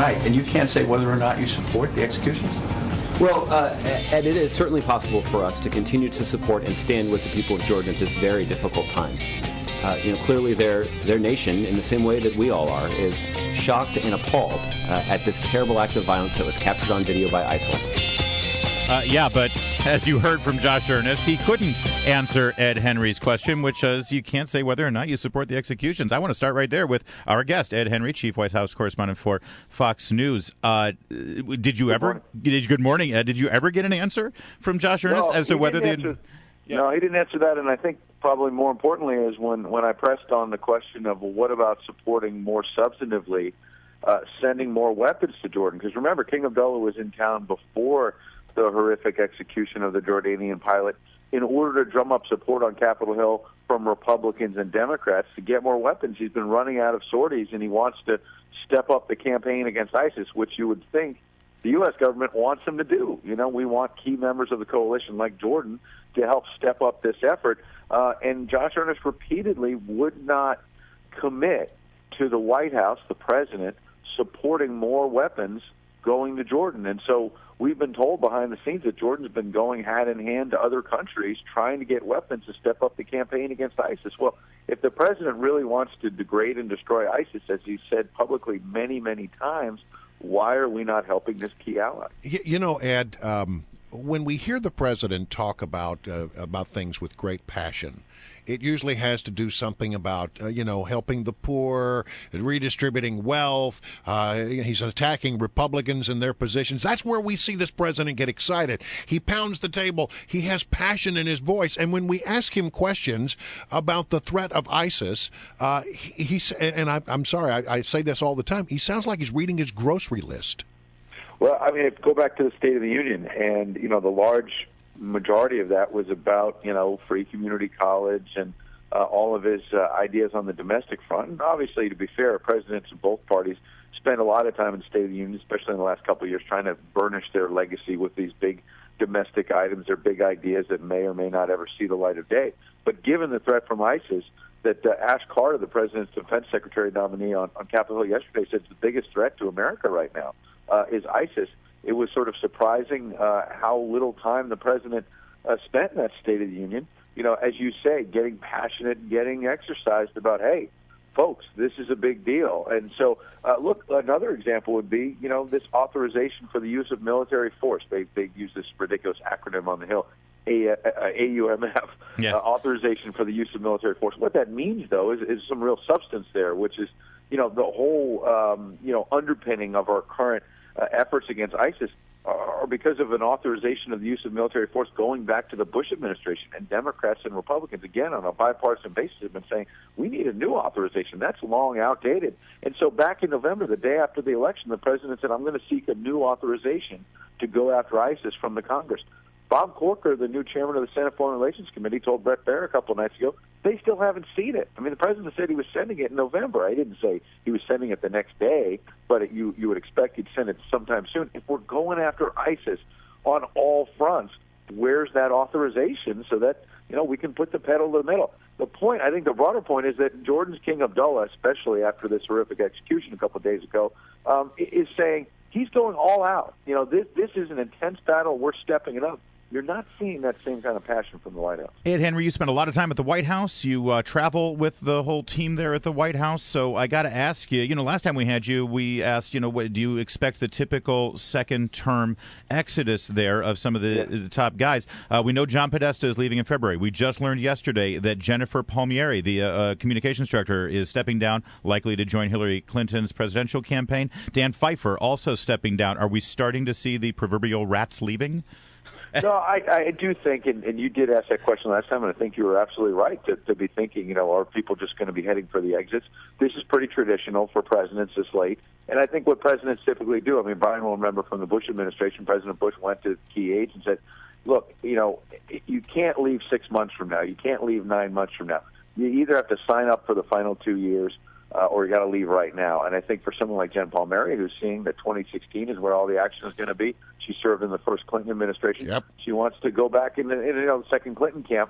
night, and you can't say whether or not you support the executions? Well, Ed, it is certainly possible for us to continue to support and stand with the people of Jordan at this very difficult time. Clearly their nation, in the same way that we all are, is shocked and appalled at this terrible act of violence that was captured on video by ISIL. Yeah, but as you heard from Josh Earnest, he couldn't answer Ed Henry's question, which is you can't say whether or not you support the executions. I want to start right there with our guest, Ed Henry, Chief White House Correspondent for Fox News. Did you ever? Good morning, Ed. Did you ever get an answer from Josh Earnest as to whether they? No, he didn't answer that, and I think probably more importantly is when I pressed on the question of, well, what about supporting more substantively, sending more weapons to Jordan? Because remember, King Abdullah was in town before the horrific execution of the Jordanian pilot in order to drum up support on Capitol Hill from Republicans and Democrats to get more weapons. He's been running out of sorties, and he wants to step up the campaign against ISIS, which you would think the U.S. government wants him to do. We want key members of the coalition like Jordan to help step up this effort. And Josh Earnest repeatedly would not commit to the White House, the president, supporting more weapons going to Jordan. And so we've been told behind the scenes that Jordan's been going hand in hand to other countries trying to get weapons to step up the campaign against ISIS. Well, if the president really wants to degrade and destroy ISIS, as he said publicly many, many times, why are we not helping this key ally? Ed, when we hear the president talk about things with great passion, it usually has to do something about, helping the poor, redistributing wealth. He's attacking Republicans in their positions. That's where we see this president get excited. He pounds the table. He has passion in his voice. And when we ask him questions about the threat of ISIS, I'm sorry, I say this all the time, he sounds like he's reading his grocery list. Well, go back to the State of the Union, and, the large majority of that was about, free community college and all of his ideas on the domestic front. And obviously, to be fair, presidents of both parties spent a lot of time in the State of the Union, especially in the last couple of years, trying to burnish their legacy with these big domestic items, their big ideas that may or may not ever see the light of day. But given the threat from ISIS, that Ash Carter, the president's defense secretary nominee on Capitol Hill yesterday, said the biggest threat to America right now is ISIS. It was sort of surprising how little time the president spent in that State of the Union. As you say, getting passionate, getting exercised about, hey, folks, this is a big deal. And so, look, another example would be, this authorization for the use of military force. They use this ridiculous acronym on the Hill, AUMF, authorization for the use of military force. What that means, though, is some real substance there, which is, the whole, underpinning of our current efforts against ISIS are because of an authorization of the use of military force going back to the Bush administration. And Democrats and Republicans, again, on a bipartisan basis, have been saying, we need a new authorization. That's long outdated. And so back in November, the day after the election, the president said, I'm going to seek a new authorization to go after ISIS from the Congress. Bob Corker, the new chairman of the Senate Foreign Relations Committee, told Brett Baer a couple of nights ago, they still haven't seen it. The president said he was sending it in November. I didn't say he was sending it the next day, but you would expect he'd send it sometime soon. If we're going after ISIS on all fronts, where's that authorization so that, we can put the pedal to the metal? The point, I think the broader point is that Jordan's King Abdullah, especially after this horrific execution a couple of days ago, is saying he's going all out. This is an intense battle. We're stepping it up. You're not seeing that same kind of passion from the White House. Ed Henry, you spent a lot of time at the White House. You travel with the whole team there at the White House. So I got to ask you, last time we had you, we asked, what do you expect the typical second-term exodus there of some of the top guys? We know John Podesta is leaving in February. We just learned yesterday that Jennifer Palmieri, the communications director, is stepping down, likely to join Hillary Clinton's presidential campaign. Dan Pfeiffer also stepping down. Are we starting to see the proverbial rats leaving? No, I do think, and you did ask that question last time, and I think you were absolutely right to be thinking, are people just going to be heading for the exits? This is pretty traditional for presidents this late, and I think what presidents typically do, Brian will remember from the Bush administration, President Bush went to key aides and said, look, you can't leave 6 months from now. You can't leave 9 months from now. You either have to sign up for the final 2 years or you got to leave right now. And I think for someone like Jen Palmieri, who's seeing that 2016 is where all the action is going to be, she served in the first Clinton administration. Yep. She wants to go back in the second Clinton camp.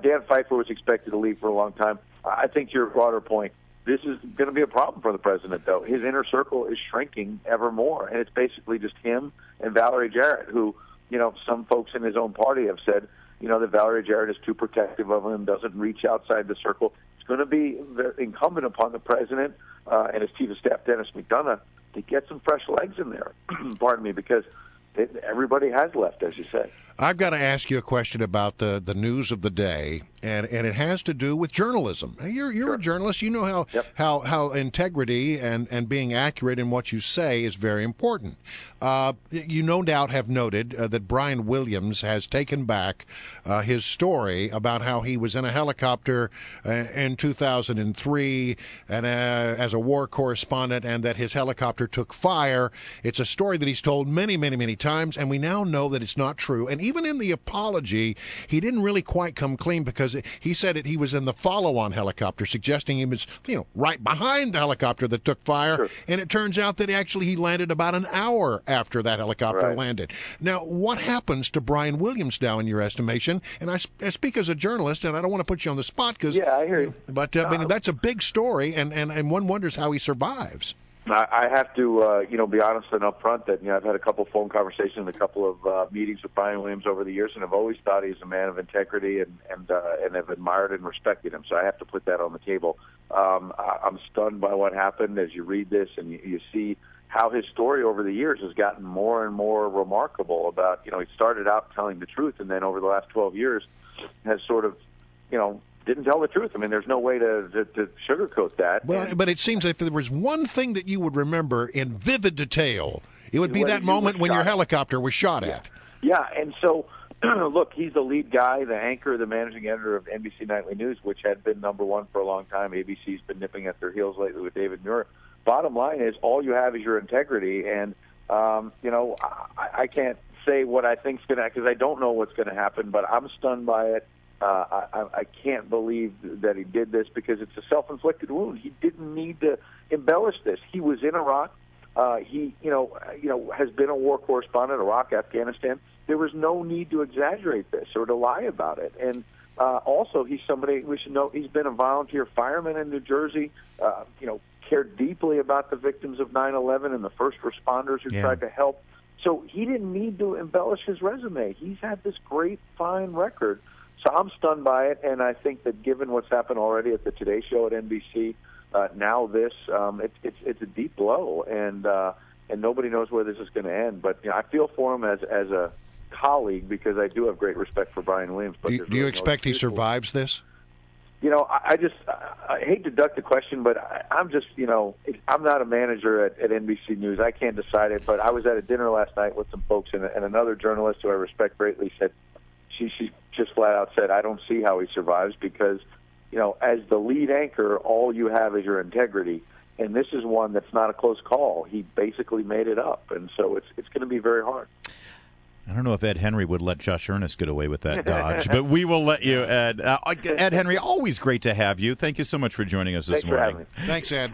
Dan Pfeiffer was expected to leave for a long time. I think your broader point, This is going to be a problem for the president, though. His inner circle is shrinking ever more, and it's basically just him and Valerie Jarrett, who, some folks in his own party have said, that Valerie Jarrett is too protective of him, doesn't reach outside the circle. It's going to be incumbent upon the president and his chief of staff, Dennis McDonough, to get some fresh legs in there, pardon me, because everybody has left, as you say. I've got to ask you a question about the news of the day, and it has to do with journalism. You're Sure. a journalist. You know how integrity and being accurate in what you say is very important. You no doubt have noted that Brian Williams has taken back his story about how he was in a helicopter in 2003 and as a war correspondent, and that his helicopter took fire. It's a story that he's told many, many, many times, and we now know that it's not true. And even in the apology, he didn't really quite come clean, because he said that he was in the follow-on helicopter, suggesting he was, right behind the helicopter that took fire. Sure. And it turns out that actually he landed about an hour after that helicopter Right. landed. Now, what happens to Brian Williams now, in your estimation? And I speak as a journalist, and I don't want to put you on the spot, because Yeah, I hear you. But I mean, that's a big story, and one wonders how he survives. I have to, be honest and upfront that I've had a couple phone conversations, a couple of meetings with Brian Williams over the years, and I've always thought he's a man of integrity and have admired and respected him. So I have to put that on the table. I'm stunned by what happened as you read this, and you see how his story over the years has gotten more and more remarkable. About he started out telling the truth, and then over the last 12 years has sort of didn't tell the truth. I mean, there's no way to sugarcoat that. Well, but it seems if there was one thing that you would remember in vivid detail, it would be that moment when your helicopter was shot at. Yeah, and so, look, he's the lead guy, the anchor, the managing editor of NBC Nightly News, which had been number one for a long time. ABC's been nipping at their heels lately with David Muir. Bottom line is, all you have is your integrity, and, I can't say what I think's going to, because I don't know what's going to happen, but I'm stunned by it. I can't believe that he did this, because it's a self-inflicted wound. He didn't need to embellish this. He was in Iraq. He, has been a war correspondent, Iraq, Afghanistan. There was no need to exaggerate this or to lie about it. And also, he's somebody we should know. He's been a volunteer fireman in New Jersey. Cared deeply about the victims of 9/11 and the first responders who tried to help. So he didn't need to embellish his resume. He's had this great, fine record. So I'm stunned by it, and I think that given what's happened already at the Today Show at NBC, now this, it's a deep blow, and nobody knows where this is going to end. But I feel for him as a colleague, because I do have great respect for Brian Williams. But Do you expect he survives this? I hate to duck the question, but I'm just, I'm not a manager at NBC News. I can't decide it. But I was at a dinner last night with some folks, and another journalist who I respect greatly said, she just flat out said, I don't see how he survives, because, as the lead anchor, all you have is your integrity. And this is one that's not a close call. He basically made it up. And so it's going to be very hard. I don't know if Ed Henry would let Josh Earnest get away with that dodge, but we will let you, Ed. Ed Henry, always great to have you. Thank you so much for joining us this morning. Thanks for having me. Thanks, Ed.